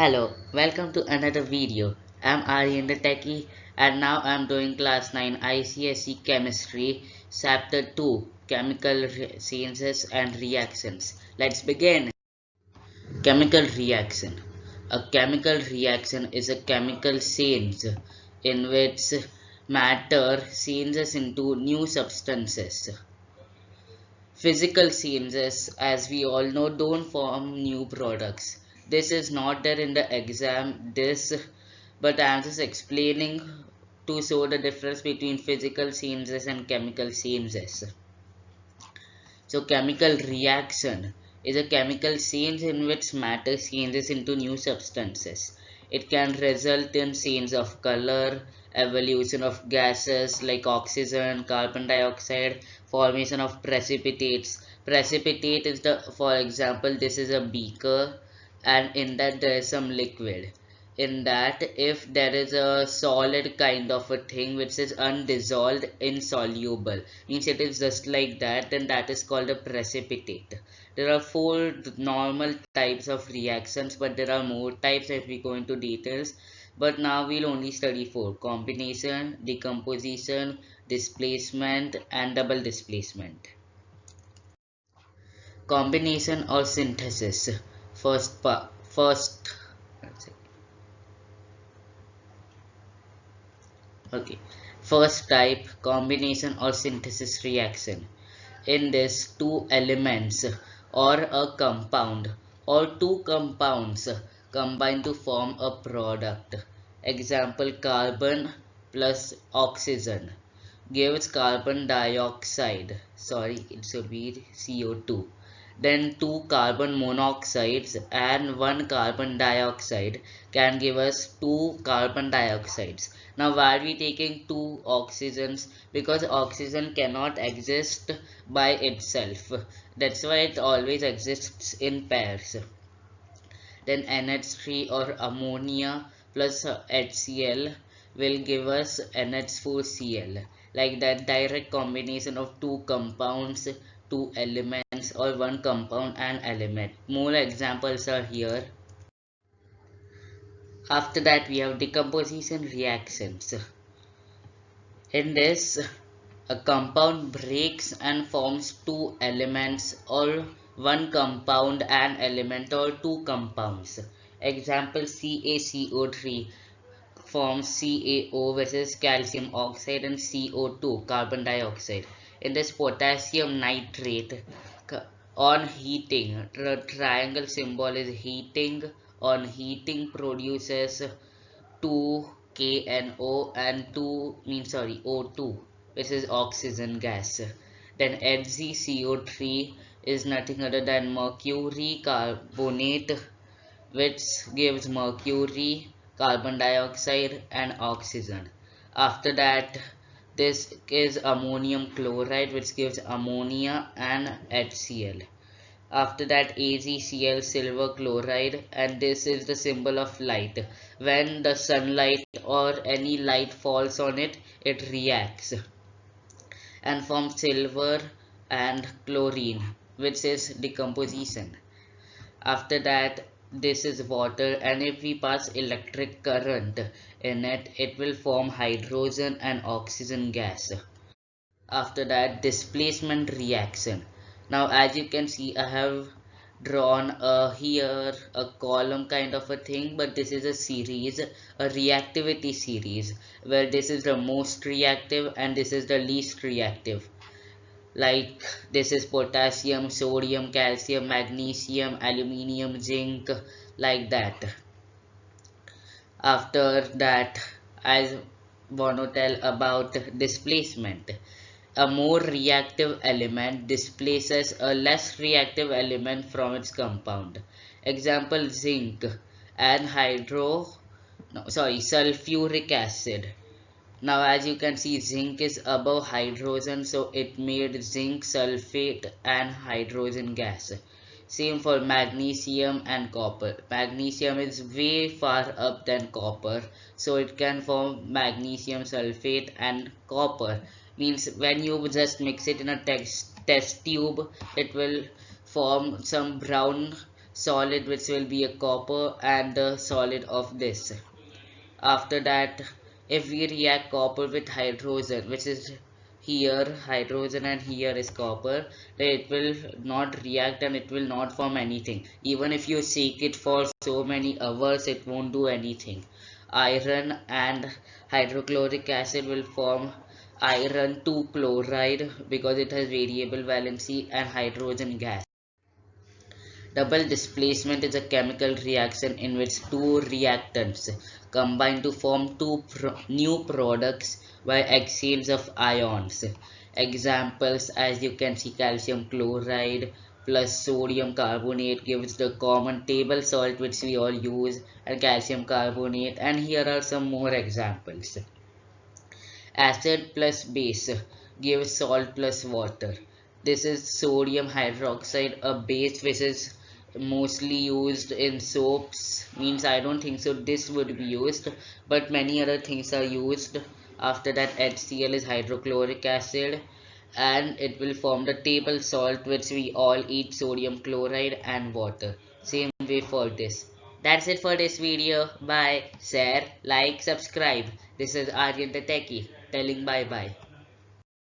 Hello, welcome to another video. I'm Aryan the Techie and now I'm doing class 9 ICSE Chemistry Chapter 2 Chemical Sciences and Reactions. Let's begin. Chemical reaction. A chemical reaction is a chemical change in which matter changes into new substances. Physical changes, as we all know, don't form new products. This is not there in the exam, but I'm just explaining to show the difference between physical changes and chemical changes. So chemical reaction is a chemical change in which matter changes into new substances. It can result in change of color, evolution of gases like oxygen, carbon dioxide, formation of precipitates. Precipitate is for example, this is a beaker and in that there is some liquid. In that, if there is a solid kind of a thing which is undissolved, insoluble, means it is just like that, then that is called a precipitate. There are four normal types of reactions, but there are more types if we go into details. But now we'll only study four: combination, decomposition, displacement, and double displacement. Combination or synthesis. First. Okay. First type, combination or synthesis reaction. In this, two elements or a compound or two compounds combine to form a product. Example, carbon plus oxygen gives carbon dioxide. Sorry, it should be CO2. Then two carbon monoxides and one carbon dioxide can give us two carbon dioxides. Now why are we taking two oxygens? Because oxygen cannot exist by itself. That's why it always exists in pairs. Then NH3 or ammonia plus HCl will give us NH4Cl. Like that, direct combination of two compounds, two elements, or one compound and element. More examples are here. After that, we have decomposition reactions. In this, a compound breaks and forms two elements, or one compound and element, or two compounds. Example, CaCO3 forms CaO, which is calcium oxide, and CO2, carbon dioxide. In this, potassium nitrate on heating, the triangle symbol is heating. On heating produces 2KNO and 2 means sorry O2, which is oxygen gas. Then HgCO3 is nothing other than mercury carbonate, which gives mercury, carbon dioxide and oxygen. After that, this is ammonium chloride, which gives ammonia and HCl. After that, AgCl, silver chloride, and this is the symbol of light. When the sunlight or any light falls on it, it reacts and forms silver and chlorine, which is decomposition. After that, this is water, and if we pass electric current in it, it will form hydrogen and oxygen gas. After that, displacement reaction. Now as you can see, I have drawn here a column kind of a thing, but this is a series, a reactivity series, where this is the most reactive and this is the least reactive. Like this is potassium, sodium, calcium, magnesium, aluminium, zinc, like that. After that, I want to tell about displacement. A more reactive element displaces a less reactive element from its compound. Example, zinc and sulfuric acid. Now as you can see, zinc is above hydrogen, so it made zinc sulfate and hydrogen gas. Same for magnesium and copper. Magnesium is way far up than copper, so it can form magnesium sulfate and copper. Means when you just mix it in a test tube, it will form some brown solid which will be a copper and the solid of this. After that, if we react copper with hydrogen, which is here hydrogen and here is copper, then it will not react and it will not form anything. Even if you shake it for so many hours, it won't do anything. Iron and hydrochloric acid will form iron 2 chloride because it has variable valency and hydrogen gas. Double displacement is a chemical reaction in which two reactants combine to form new products by exchange of ions. Examples, as you can see, calcium chloride plus sodium carbonate gives the common table salt which we all use, and calcium carbonate, and here are some more examples. Acid plus base gives salt plus water. This is sodium hydroxide, a base which is mostly used in soaps. Means I don't think so this would be used, but many other things are used. After that, HCl is hydrochloric acid, and it will form the table salt which we all eat, sodium chloride and water. Same way for this. That's it for this video. Bye. Share, like, subscribe. This is Aryan the Techie telling bye bye.